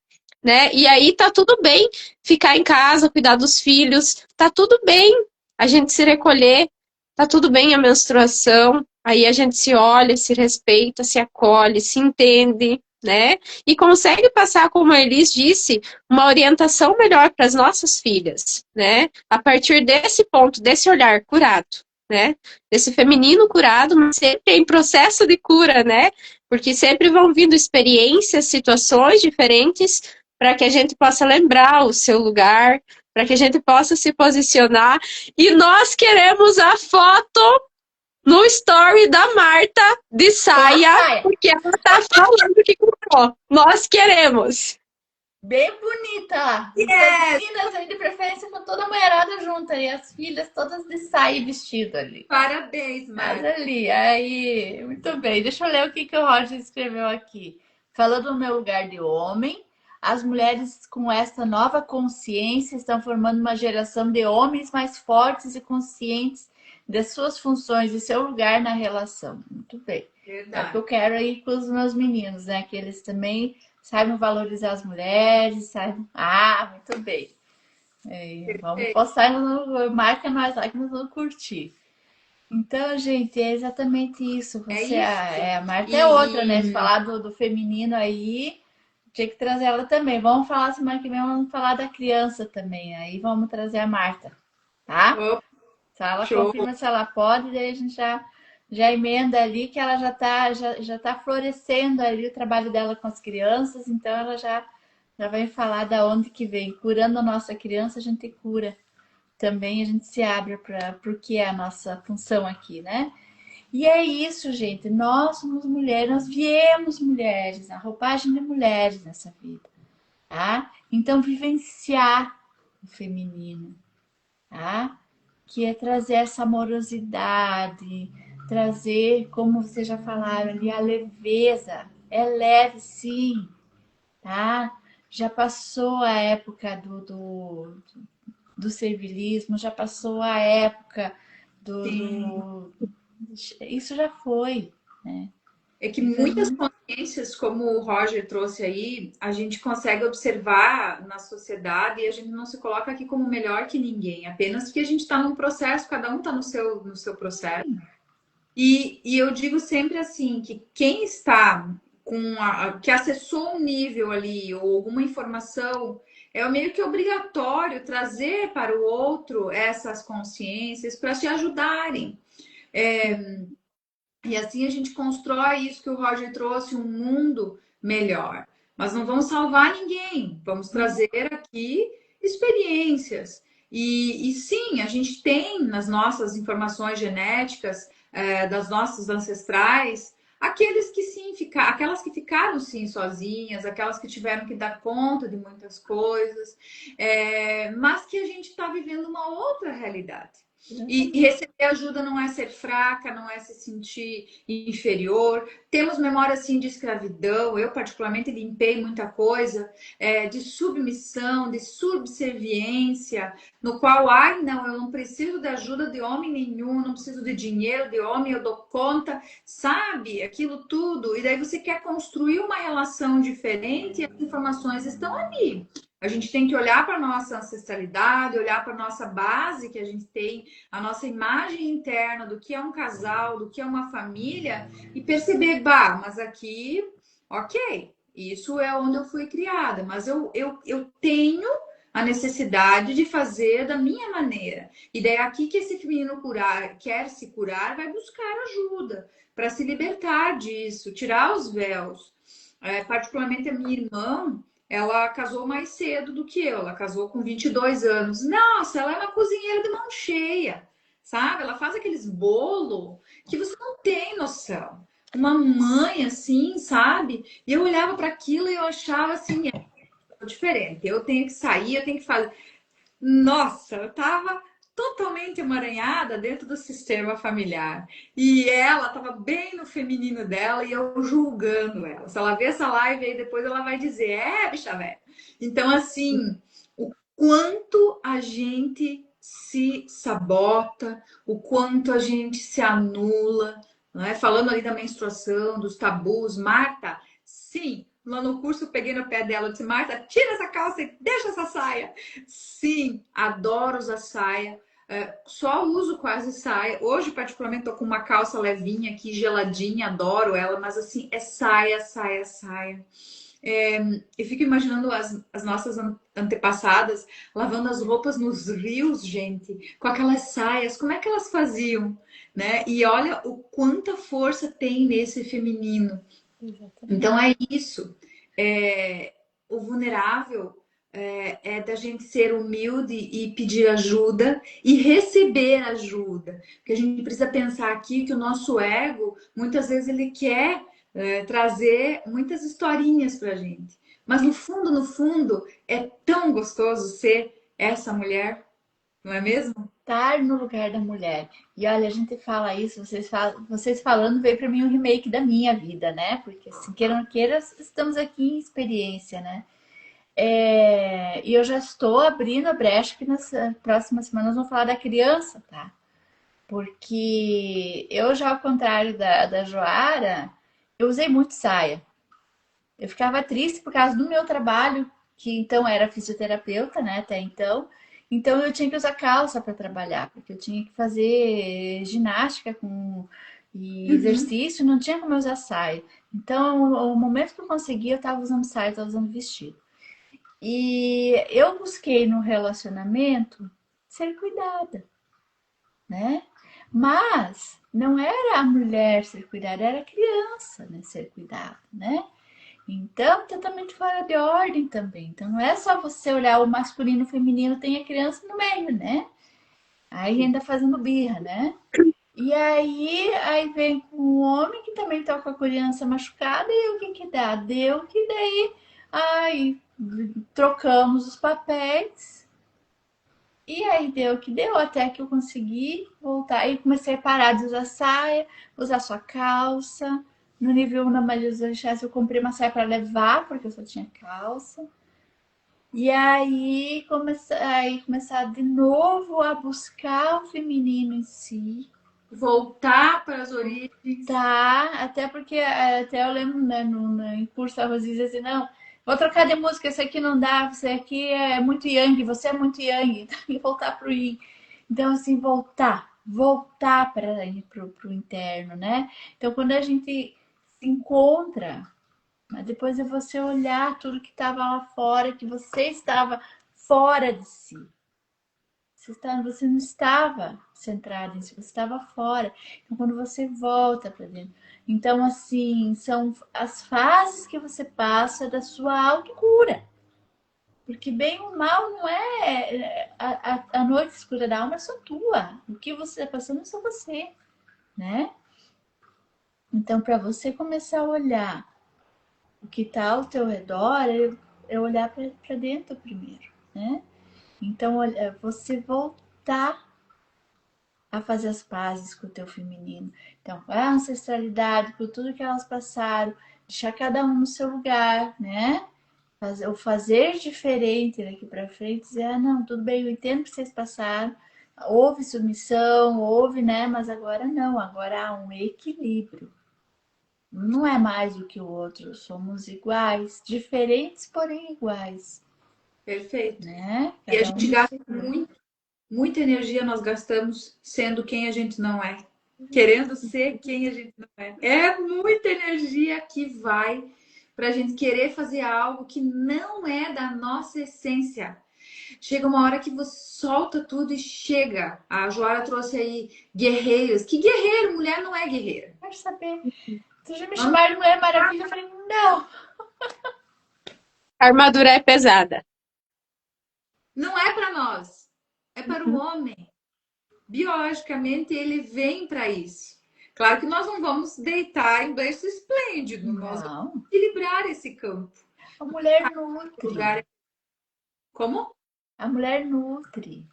né? E aí tá tudo bem ficar em casa, cuidar dos filhos, tá tudo bem a gente se recolher, tá tudo bem a menstruação, aí a gente se olha, se respeita, se acolhe, se entende, né? E consegue passar, como a Elis disse, uma orientação melhor para as nossas filhas, né? A partir desse ponto, desse olhar curado, né? Desse feminino curado, mas sempre em processo de cura, né? Porque sempre vão vindo experiências, situações diferentes para que a gente possa lembrar o seu lugar, para que a gente possa se posicionar. E nós queremos a foto no story da Marta de saia, porque ela tá falando que comprou. Nós queremos. Bem bonita! As meninas aí, de preferência, com toda a mulherada junta. E as filhas todas de saia e vestido ali. Parabéns, Mas Marta. ali, aí, muito bem. Deixa eu ler o que o Roger escreveu aqui. Falando do meu lugar de homem, as mulheres com essa nova consciência estão formando uma geração de homens mais fortes e conscientes de suas funções e seu lugar na relação. Muito bem. É o que eu quero aí com os meus meninos, né? Que eles também saibam valorizar as mulheres, saibam. Ah, muito bem. Vamos postar, marca nós lá que nós vamos curtir. Então, gente, é exatamente isso. Você, a Marta é outra, né? Se falar do feminino aí, tinha que trazer ela também. Vamos falar semana que vem, vamos falar da criança também. Aí vamos trazer a Marta, tá? Se ela confirma se ela pode, daí a gente já emenda ali que ela já tá florescendo ali o trabalho dela com as crianças, então ela já vai falar da onde que vem. Curando a nossa criança, a gente cura. Também a gente se abre para o que é a nossa função aqui, né? E é isso, gente. Nós somos mulheres, nós viemos mulheres, a roupagem de mulheres nessa vida, tá? Então, vivenciar o feminino, tá? Que é trazer essa amorosidade, trazer, como vocês já falaram ali, a leveza. É leve, sim, tá? Já passou a época do servilismo, já passou a época isso já foi, né? É que muitas consciências, como o Roger trouxe aí, a gente consegue observar na sociedade e a gente não se coloca aqui como melhor que ninguém, apenas porque a gente está num processo, cada um está no seu processo. E eu digo sempre assim, que quem está que acessou um nível ali ou alguma informação, é meio que obrigatório trazer para o outro essas consciências para te ajudarem. E assim a gente constrói isso que o Roger trouxe, um mundo melhor. Mas não vamos salvar ninguém, vamos trazer aqui experiências. E sim, a gente tem nas nossas informações genéticas, das nossas ancestrais, aqueles que sim, aquelas que ficaram sim sozinhas, aquelas que tiveram que dar conta de muitas coisas, mas que a gente está vivendo uma outra realidade. E receber ajuda não é ser fraca, não é se sentir inferior. Temos memória, assim, de escravidão. Eu, particularmente, limpei muita coisa, de submissão, de subserviência, no qual, ai, não, eu não preciso de ajuda de homem nenhum, não preciso de dinheiro de homem, eu dou conta, sabe? Aquilo tudo. E daí você quer construir uma relação diferente e as informações estão ali. A gente tem que olhar para a nossa ancestralidade, olhar para a nossa base que a gente tem, a nossa imagem interna do que é um casal, do que é uma família, e perceber, bah, mas aqui, ok, isso é onde eu fui criada, mas eu tenho a necessidade de fazer da minha maneira. E daí aqui que esse feminino quer se curar, vai buscar ajuda para se libertar disso, tirar os véus. Particularmente a minha irmã, ela casou mais cedo do que eu. Ela casou com 22 anos. Nossa, ela é uma cozinheira de mão cheia, sabe? Ela faz aqueles bolo que você não tem noção. Uma mãe assim, sabe? E eu olhava para aquilo e eu achava assim, diferente. Eu tenho que sair, eu tenho que fazer. Nossa, eu tava totalmente emaranhada dentro do sistema familiar. E ela tava bem no feminino dela e eu julgando ela. Se ela ver essa live aí depois, ela vai dizer: é, bicha velha. Então, assim, o quanto a gente se sabota, o quanto a gente se anula, não é? Falando ali da menstruação, dos tabus, Marta, sim. Lá no curso eu peguei no pé dela e disse: Marta, tira essa calça e deixa essa saia. Sim, adoro usar saia. Só uso quase saia. Hoje, particularmente, tô com uma calça levinha aqui, geladinha, adoro ela, mas assim, é saia, saia, saia. Eu fico imaginando as nossas antepassadas lavando as roupas nos rios, gente, com aquelas saias, como é que elas faziam, né? E olha o quanta força tem nesse feminino. Então é isso. O vulnerável é da gente ser humilde e pedir ajuda e receber ajuda. Porque a gente precisa pensar aqui que o nosso ego, muitas vezes, ele quer trazer muitas historinhas pra gente. Mas no fundo, é tão gostoso ser essa mulher, não é mesmo? Estar no lugar da mulher. E olha, a gente fala isso, vocês falando veio para mim um remake da minha vida, né? Porque assim, queira ou não queira, estamos aqui em experiência, né? E eu já estou abrindo a brecha que nas próximas semanas vamos falar da criança, tá? Porque eu já, ao contrário da Joara, eu usei muito saia. Eu ficava triste por causa do meu trabalho, que então era fisioterapeuta, né, até então. Então eu tinha que usar calça para trabalhar, porque eu tinha que fazer ginástica e Uhum. exercício, não tinha como eu usar saia. Então, o momento que eu consegui, eu estava usando saia, eu estava usando vestido. E eu busquei no relacionamento ser cuidada, né? Mas não era a mulher ser cuidada, era a criança, né, ser cuidada, né? Então, totalmente fora de ordem também. Então, não é só você olhar o masculino e o feminino, tem a criança no meio, né? Aí ainda fazendo birra, né? E aí vem com o homem que também tá com a criança machucada, e o que que dá? Deu que daí, aí trocamos os papéis, e aí deu que deu, até que eu consegui voltar. E comecei a parar de usar saia, usar só calça. No nível 1 da Maria Chess, eu comprei uma saia para levar, porque eu só tinha calça. E aí começar de novo a buscar o feminino em si. Voltar para as origens. Tá, até porque até eu lembro, né, em curso a Rosi dizia assim, não, vou trocar de música, esse aqui não dá, você aqui é muito yang, você é muito yang, e voltar pro yin. Então, assim, voltar para ir pro interno, né? Então, quando a gente se encontra, mas depois é você olhar tudo que estava lá fora, que você estava fora de si. Você não estava centrado nisso, você estava fora. Então, quando você volta para dentro. Então, assim, são as fases que você passa da sua autocura. Porque bem ou mal não é. A noite escura da alma é só tua. O que você está passando é só você, né? Então, para você começar a olhar o que está ao teu redor, é olhar para dentro primeiro, né? Então, você voltar a fazer as pazes com o teu feminino. Então, a ancestralidade, por tudo que elas passaram, deixar cada um no seu lugar, né? O fazer diferente daqui para frente, dizer, não, tudo bem, eu entendo que vocês passaram, houve submissão, houve, né? Mas agora não, agora há um equilíbrio. Não é mais do que o outro, somos iguais, diferentes, porém iguais. Perfeito. Né? E a gente gasta muita energia, nós gastamos sendo quem a gente não é. Querendo ser quem a gente não é. É muita energia que vai para a gente querer fazer algo que não é da nossa essência. Chega uma hora que você solta tudo e chega. A Joara trouxe aí guerreiros. Que guerreiro? Mulher não é guerreira. Quero saber. Vocês já me chamaram de Mulher Maravilha? Eu falei, não. A armadura é pesada. Não é para nós. É para o homem. Biologicamente, ele vem para isso. Claro que nós não vamos deitar em berço esplêndido. Nós vamos equilibrar esse campo. A mulher nutre. Como? A mulher nutre.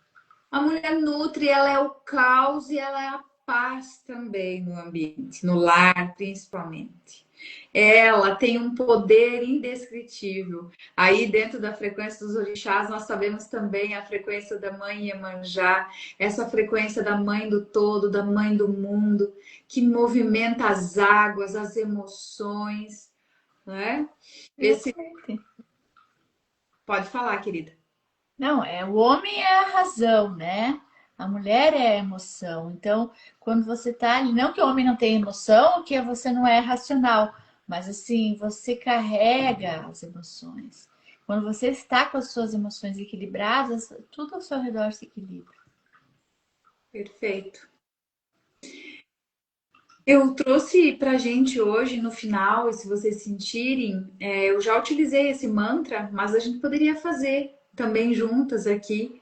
A mulher nutre, ela é o caos e ela é a paz também no ambiente, no lar principalmente. Ela tem um poder indescritível. Aí dentro da frequência dos orixás, nós sabemos também a frequência da mãe Iemanjá, essa frequência da mãe do todo, da mãe do mundo, que movimenta as águas, as emoções, né? Pode falar, querida. Não, o homem é a razão, né? A mulher é a emoção. Então, quando você tá ali, não que o homem não tenha emoção, que você não é racional, mas assim, você carrega as emoções. Quando você está com as suas emoções equilibradas, tudo ao seu redor se equilibra. Perfeito. Eu trouxe pra gente hoje, no final, e se vocês sentirem, eu já utilizei esse mantra, mas a gente poderia fazer também juntas aqui,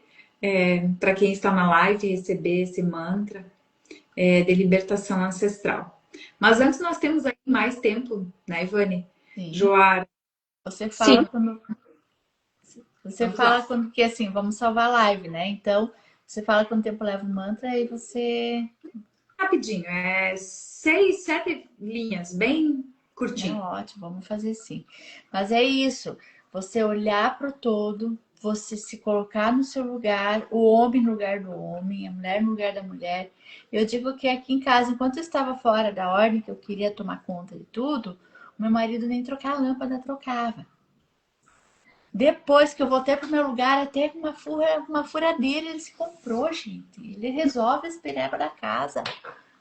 para quem está na live, receber esse mantra de libertação ancestral. Mas antes nós temos aí mais tempo, né, Ivane? Sim. Joara. Você fala Sim. quando... Você fala quando que assim, vamos salvar a live, né? Então, você fala quanto tempo leva o mantra e você... Rapidinho, 6, 7 linhas, bem curtinho. Ótimo, vamos fazer sim. Mas é isso, você olhar para o todo, você se colocar no seu lugar, o homem no lugar do homem, a mulher no lugar da mulher. Eu digo que aqui em casa, enquanto eu estava fora da ordem, que eu queria tomar conta de tudo, o meu marido nem trocar a lâmpada trocava. Depois que eu voltei para o meu lugar, até uma furadeira ele se comprou, gente. Ele resolve as perebas da casa.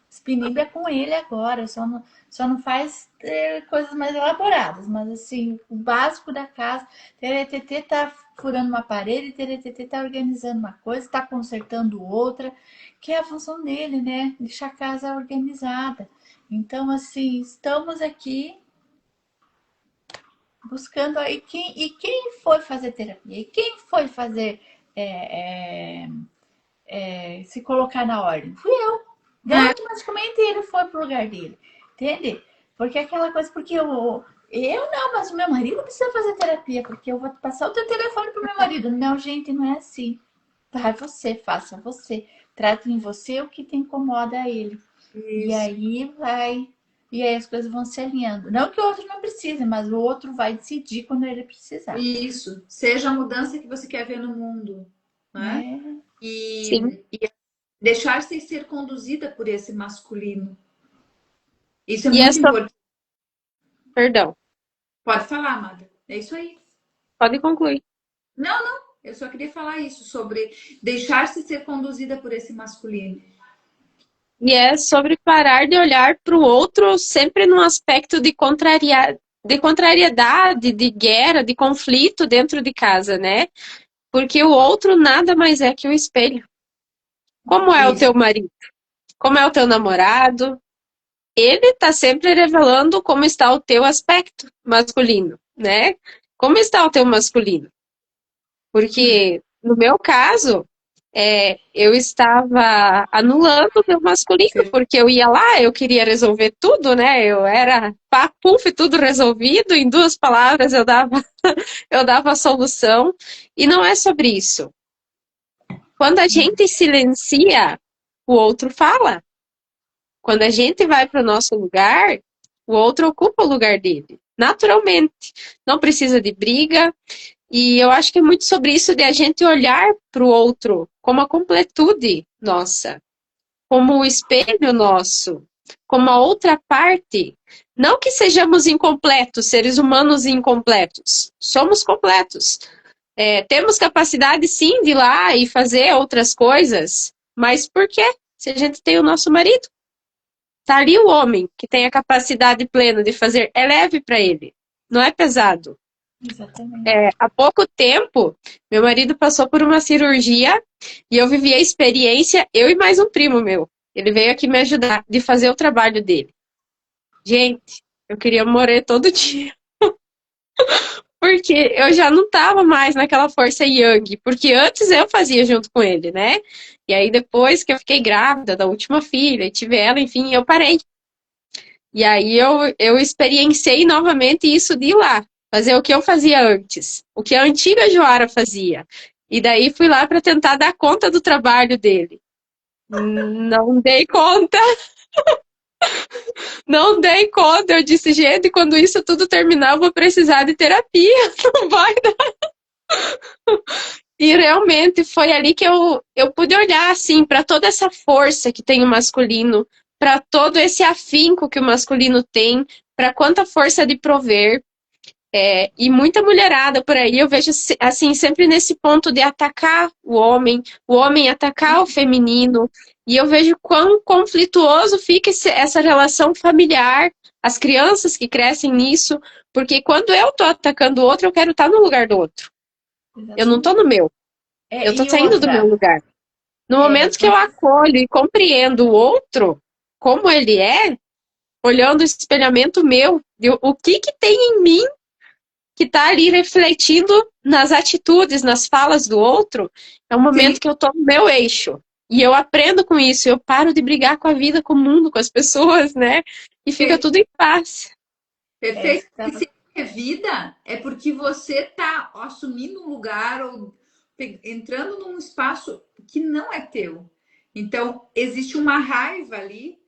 Os pininos é com ele agora, só não faz coisas mais elaboradas, mas assim, o básico da casa, Teretetê tá furando uma parede, Teretetê tá organizando uma coisa, tá consertando outra, que é a função dele, né? Deixar a casa organizada. Então, assim, estamos aqui buscando aí quem foi fazer terapia, e quem foi fazer se colocar na ordem? Fui eu. Automaticamente ele foi pro lugar dele, entende? Porque aquela coisa, porque eu não, mas o meu marido precisa fazer terapia, porque eu vou passar o teu telefone pro meu marido. Não, gente, não é assim. Vai você, faça você. Trate em você o que te incomoda a ele. Isso. E aí as coisas vão se alinhando. Não que o outro não precise, mas o outro vai decidir quando ele precisar. Isso. Seja a mudança que você quer ver no mundo, né? E deixar-se ser conduzida por esse masculino. Isso é muito importante. Perdão. Pode falar, amada. É isso aí. Pode concluir. Não. Eu só queria falar isso, sobre deixar-se ser conduzida por esse masculino. E é sobre parar de olhar para o outro sempre num aspecto de contrariedade, de guerra, de conflito dentro de casa, né? Porque o outro nada mais é que um espelho. Como é o Isso. teu marido? Como é o teu namorado? Ele está sempre revelando como está o teu aspecto masculino, né? Como está o teu masculino? Porque, no meu caso, eu estava anulando o meu masculino, porque eu ia lá, eu queria resolver tudo, né? Eu era puf, tudo resolvido, em 2 palavras eu dava a solução. E não é sobre isso. Quando a gente silencia, o outro fala. Quando a gente vai para o nosso lugar, o outro ocupa o lugar dele, naturalmente. Não precisa de briga. E eu acho que é muito sobre isso de a gente olhar para o outro como a completude nossa, como o espelho nosso, como a outra parte. Não que sejamos incompletos, seres humanos incompletos. Somos completos. Temos capacidade, sim, de ir lá e fazer outras coisas, mas por quê? Se a gente tem o nosso marido. Tá ali o homem que tem a capacidade plena de fazer, é leve para ele, não é pesado. Exatamente. Há pouco tempo, meu marido passou por uma cirurgia e eu vivi a experiência, eu e mais um primo meu. Ele veio aqui me ajudar de fazer o trabalho dele. Gente, eu queria morrer todo dia. Porque eu já não tava mais naquela força yang, porque antes eu fazia junto com ele, né? E aí depois que eu fiquei grávida da última filha e tive ela, enfim, eu parei. E aí eu experienciei novamente isso de ir lá, fazer o que eu fazia antes, o que a antiga Joara fazia. E daí fui lá para tentar dar conta do trabalho dele. Não dei conta, não dei conta. Eu disse, gente, quando isso tudo terminar, eu vou precisar de terapia. Não vai dar. E realmente foi ali que eu pude olhar assim para toda essa força que tem o masculino, para todo esse afinco que o masculino tem, para quanta força de prover. E muita mulherada por aí, eu vejo assim, sempre nesse ponto de atacar o homem atacar o feminino, e eu vejo quão conflituoso fica essa relação familiar, as crianças que crescem nisso, porque quando eu tô atacando o outro, eu quero estar no lugar do outro. Eu não tô Exatamente. no meu, eu tô E saindo do meu outra, lugar. No momento que eu quando acolho e compreendo o outro, como ele é, olhando o espelhamento meu, o que que tem em mim que está ali refletindo nas atitudes, nas falas do outro, é um Sim, momento que eu estou no meu eixo. E eu aprendo com isso, eu paro de brigar com a vida, com o mundo, com as pessoas, né? E fica tudo em paz. perfeito. isso que E tava. se é vida, é porque você está assumindo um lugar ou entrando num espaço que não é teu. Então, existe uma raiva ali,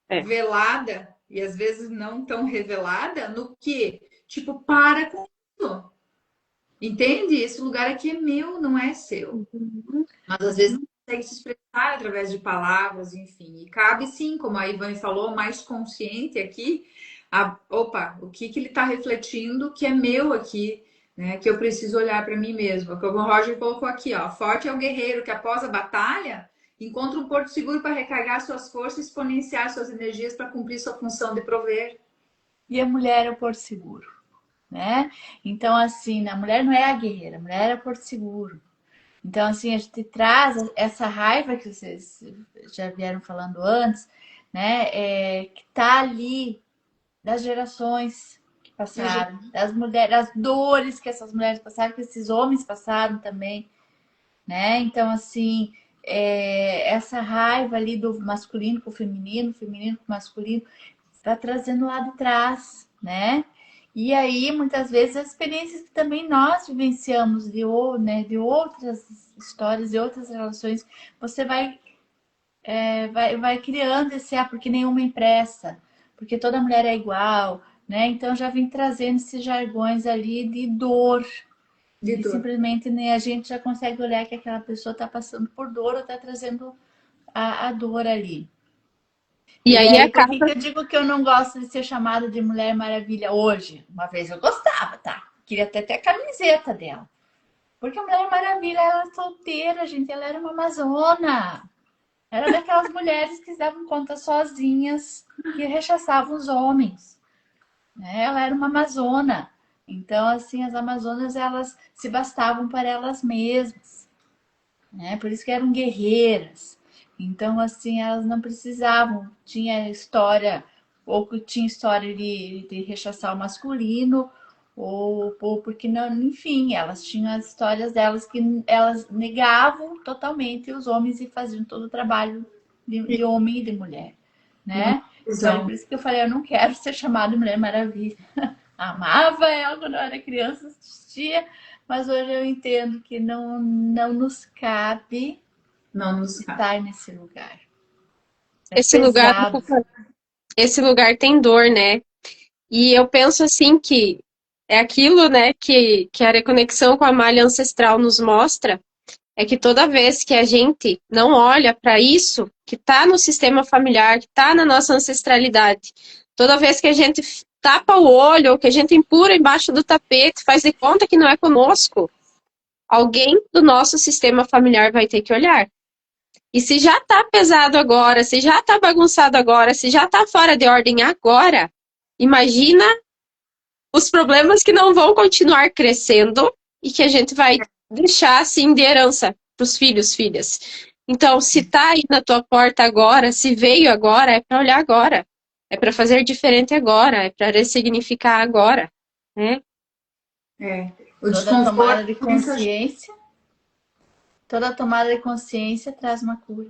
É. velada, e às vezes não tão revelada, no que, tipo, para com isso. Entende? Esse lugar aqui é meu, não é seu. Uhum. Mas às vezes não consegue se expressar através de palavras, enfim. E cabe sim, como a Ivane falou, mais consciente aqui, opa, o que que ele está refletindo que é meu aqui, né? Que eu preciso olhar para mim mesmo. Como o Roger colocou aqui, ó, forte é o guerreiro que após a batalha encontra um porto seguro para recarregar suas forças e exponenciar suas energias para cumprir sua função de prover. E a mulher é o porto seguro, né? Então, assim, a mulher não é a guerreira, a mulher é o porto seguro. Então, assim, a gente traz essa raiva que vocês já vieram falando antes, né? Que tá ali das gerações que passaram, das mulheres, das dores que essas mulheres passaram, que esses homens passaram também, né? Então, assim, essa raiva ali do masculino com o feminino, feminino com o masculino, tá trazendo lá de trás, né? E aí, muitas vezes, as experiências que também nós vivenciamos de outras histórias, de outras relações, você vai criando esse porque nenhuma impressa, porque toda mulher é igual, né? Então já vem trazendo esses jargões ali de dor, De e dor. simplesmente né, a gente já consegue olhar que aquela pessoa está passando por dor ou está trazendo a dor ali. E E aí aí, por que acaba. que eu digo que eu não gosto de ser chamada de Mulher Maravilha hoje? Uma vez eu gostava, tá? Queria até ter a camiseta dela. Porque a Mulher Maravilha, ela é solteira, gente. Ela era uma amazona. Era daquelas mulheres que se davam conta sozinhas, que rechaçavam os homens. Né? Ela era uma amazona. Então, assim, as amazonas, elas se bastavam para elas mesmas. Né? Por isso que eram guerreiras. Então, assim, elas não precisavam. Tinha história, ou que tinha história de rechaçar o masculino, ou porque não, enfim, elas tinham as histórias delas que elas negavam totalmente os homens e faziam todo o trabalho de homem e de mulher, Uma né? Então é visão. por isso que eu falei, eu não quero ser chamada de Mulher Maravilha. Amava ela quando eu era criança, assistia, mas hoje eu entendo que não nos cabe Não nos cabe. estar nesse lugar. É Esse lugar, pesado. esse lugar tem dor, né? E eu penso assim que é aquilo, né, que a reconexão com a malha ancestral nos mostra, é que toda vez que a gente não olha para isso que está no sistema familiar, que está na nossa ancestralidade, toda vez que a gente tapa o olho ou que a gente empurra embaixo do tapete, faz de conta que não é conosco, alguém do nosso sistema familiar vai ter que olhar. E se já está pesado agora, se já está bagunçado agora, se já está fora de ordem agora, imagina os problemas que não vão continuar crescendo e que a gente vai deixar assim de herança para os filhos, filhas. Então, se tá aí na tua porta agora, se veio agora, é para olhar agora. É para fazer diferente agora, é para ressignificar agora, né? É. O Toda desconforto tomada de é um mensageiro. consciência, toda tomada de consciência traz uma cura.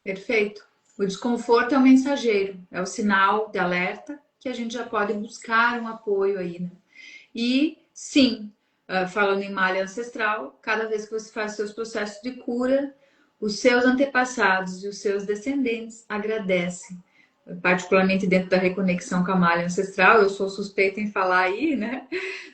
Perfeito. O desconforto é o mensageiro, é o sinal de alerta que a gente já pode buscar um apoio aí, né? E sim, falando em malha ancestral, cada vez que você faz seus processos de cura, os seus antepassados e os seus descendentes agradecem. Particularmente dentro da reconexão com a malha ancestral, eu sou suspeita em falar aí, né?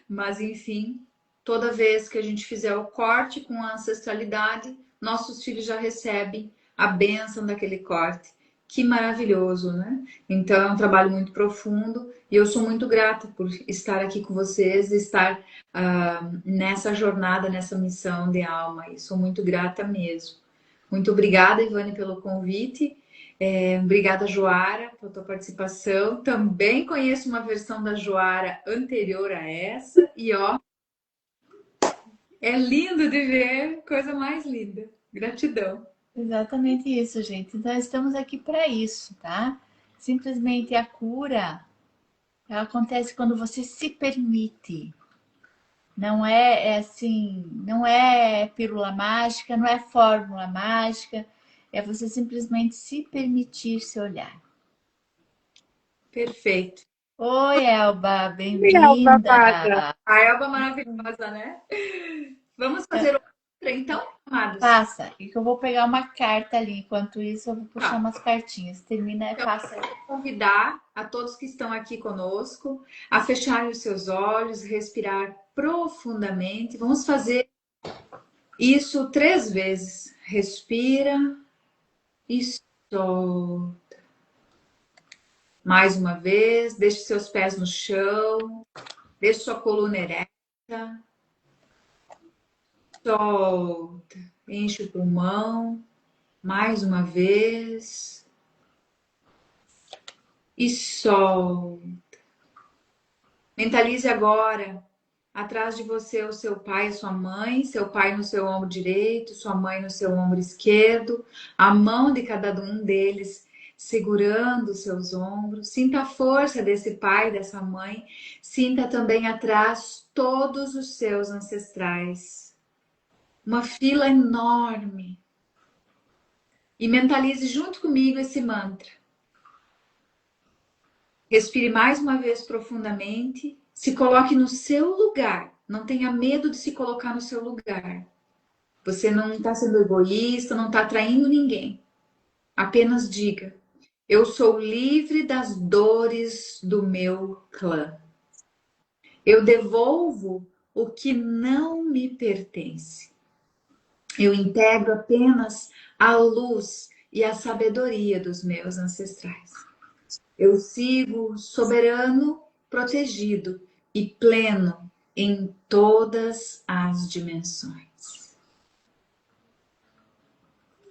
Mas enfim, toda vez que a gente fizer o corte com a ancestralidade, nossos filhos já recebem a bênção daquele corte. Que maravilhoso, né? Então é um trabalho muito profundo e eu sou muito grata por estar aqui com vocês, estar nessa jornada, nessa missão de alma. E sou muito grata mesmo. Muito obrigada, Ivane, pelo convite. Obrigada, Joara, pela tua participação. Também conheço uma versão da Joara anterior a essa. E ó, é lindo de ver, coisa mais linda. Gratidão. Exatamente isso, gente. Então, estamos aqui para isso, tá? Simplesmente a cura, ela acontece quando você se permite. Não é assim, não é pílula mágica, não é fórmula mágica, é você simplesmente se permitir se olhar. Perfeito. Oi, Elba, Legal, bem-vinda. babada. A Elba maravilhosa, né? Vamos fazer outra, então, amados? Passa, e que eu vou pegar uma carta ali. Enquanto isso, eu vou puxar Tá. umas cartinhas. Termina e Então, passa aí. convidar a todos que estão aqui conosco a fecharem os seus olhos, respirar profundamente. Vamos fazer isso 3 vezes. Respira e solta. Mais uma vez, deixe seus pés no chão, deixe sua coluna ereta, solta, enche o pulmão, mais uma vez e solta. Mentalize agora, atrás de você, o seu pai e sua mãe, seu pai no seu ombro direito, sua mãe no seu ombro esquerdo, a mão de cada um deles segurando os seus ombros. Sinta a força desse pai, dessa mãe. Sinta também atrás todos os seus ancestrais. Uma fila enorme. E mentalize junto comigo esse mantra. Respire mais uma vez profundamente. Se coloque no seu lugar. Não tenha medo de se colocar no seu lugar. Você não está sendo egoísta, não está traindo ninguém. Apenas diga: eu sou livre das dores do meu clã. Eu devolvo o que não me pertence. Eu integro apenas a luz e a sabedoria dos meus ancestrais. Eu sigo soberano, protegido e pleno em todas as dimensões.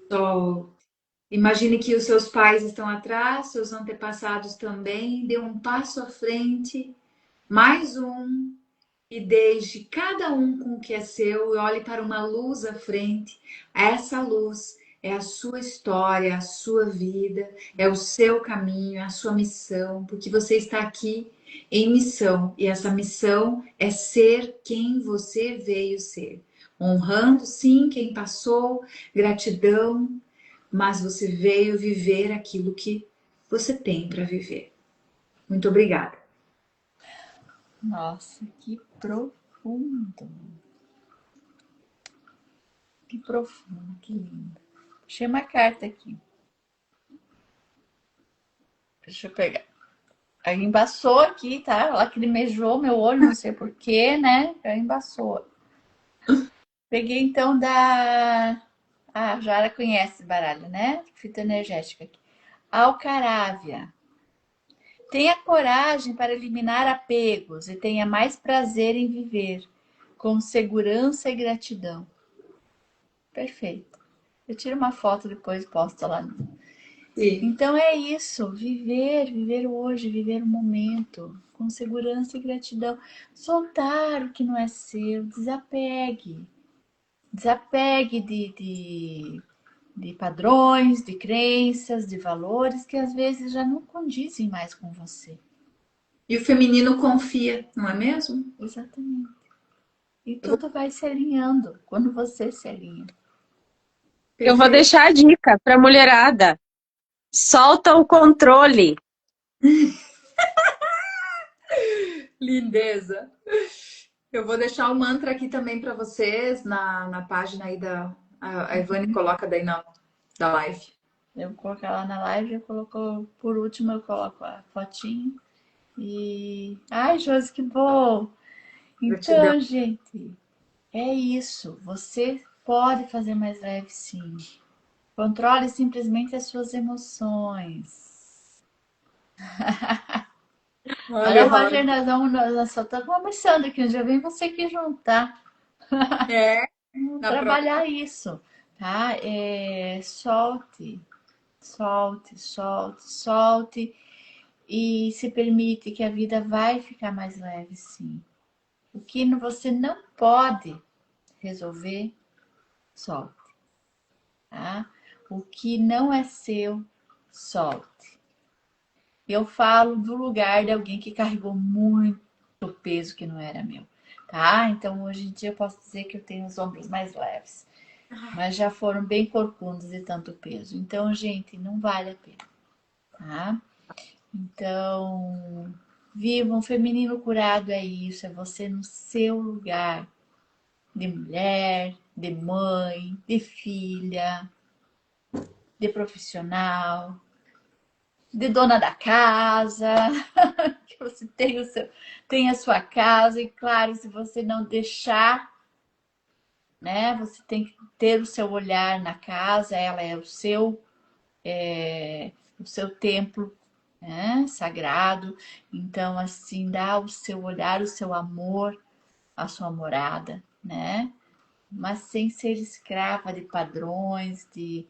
Solte. Imagine que os seus pais estão atrás, seus antepassados também. Dê um passo à frente, mais um, e deixe cada um com o que é seu e olhe para uma luz à frente. Essa luz É a sua história, a sua vida, é o seu caminho, é a sua missão, porque você está aqui em missão, e essa missão é ser quem você veio ser. Honrando, sim, quem passou, gratidão, mas você veio viver aquilo que você tem para viver. Muito obrigada. Nossa, que profundo. Que profundo, que lindo. Achei uma carta aqui. Deixa eu pegar. Aí embaçou aqui, tá? Lacrimejou meu olho, não sei porquê, né? Aí embaçou. Peguei então da. Ah, a Jara conhece esse baralho, né? Fita energética aqui. Alcarávia. Tenha coragem para eliminar apegos e tenha mais prazer em viver, com segurança e gratidão. Perfeito. Eu tiro uma foto depois e posto lá. Sim. Então é isso, viver hoje, viver o momento, com segurança e gratidão. Soltar o que não é seu, desapegue. Desapegue de padrões, de crenças, de valores que às vezes já não condizem mais com você. E o feminino confia, não é mesmo? Exatamente. E tudo vai se alinhando quando você se alinha. Eu vou Perfeito. deixar a dica pra mulherada. Solta o controle. Lindeza. Eu vou deixar o mantra aqui também para vocês na página aí da. A Ivane coloca daí da live. Eu vou colocar lá na live, eu coloco, por último eu coloco a fotinho. E. Ai, Josi, que bom! Gratidão. Então, gente, é isso. Você pode fazer mais leve, sim. Controle simplesmente as suas emoções. Olha, Olha, Roger, Roger. nós só estamos começando aqui. Um dia vem você aqui juntar. É, Vamos na próxima. trabalhar isso, tá? Solte, solte, solte, solte. E se permite que a vida vai ficar mais leve, sim. O que você não pode resolver, solte, tá? O que não é seu, solte. Eu falo do lugar de alguém que carregou muito peso que não era meu, tá? Então hoje em dia eu posso dizer que eu tenho os ombros mais leves, mas já foram bem corcundos de tanto peso. Então, gente, não vale a pena, tá? Então, viva um feminino curado, é isso, é você no seu lugar de mulher, de mãe, de filha, de profissional, de dona da casa, que você tem a sua casa, e claro, se você não deixar, né, você tem que ter o seu olhar na casa, ela é o seu templo, né, sagrado, então assim, dá o seu olhar, o seu amor, a sua morada, né, mas sem ser escrava de padrões, de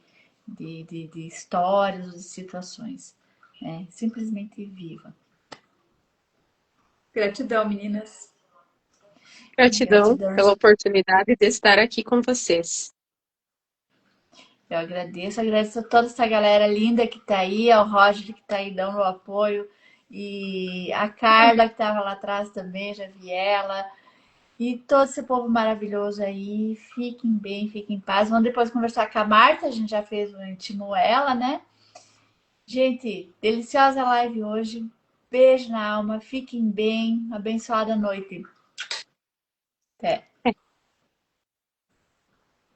histórias, de situações, né? Simplesmente viva. Gratidão, meninas. Gratidão Gratidão, pela oportunidade de estar aqui com vocês. eu agradeço a toda essa galera linda que tá aí, ao Roger que tá aí dando o apoio, e a Carla que tava lá atrás também, já vi ela, e todo esse povo maravilhoso aí. Fiquem bem, fiquem em paz. Vamos depois conversar com a Marta, a gente já fez o Intimou ela, né? Gente, deliciosa live hoje. Beijo na alma, fiquem bem, abençoada noite. Até.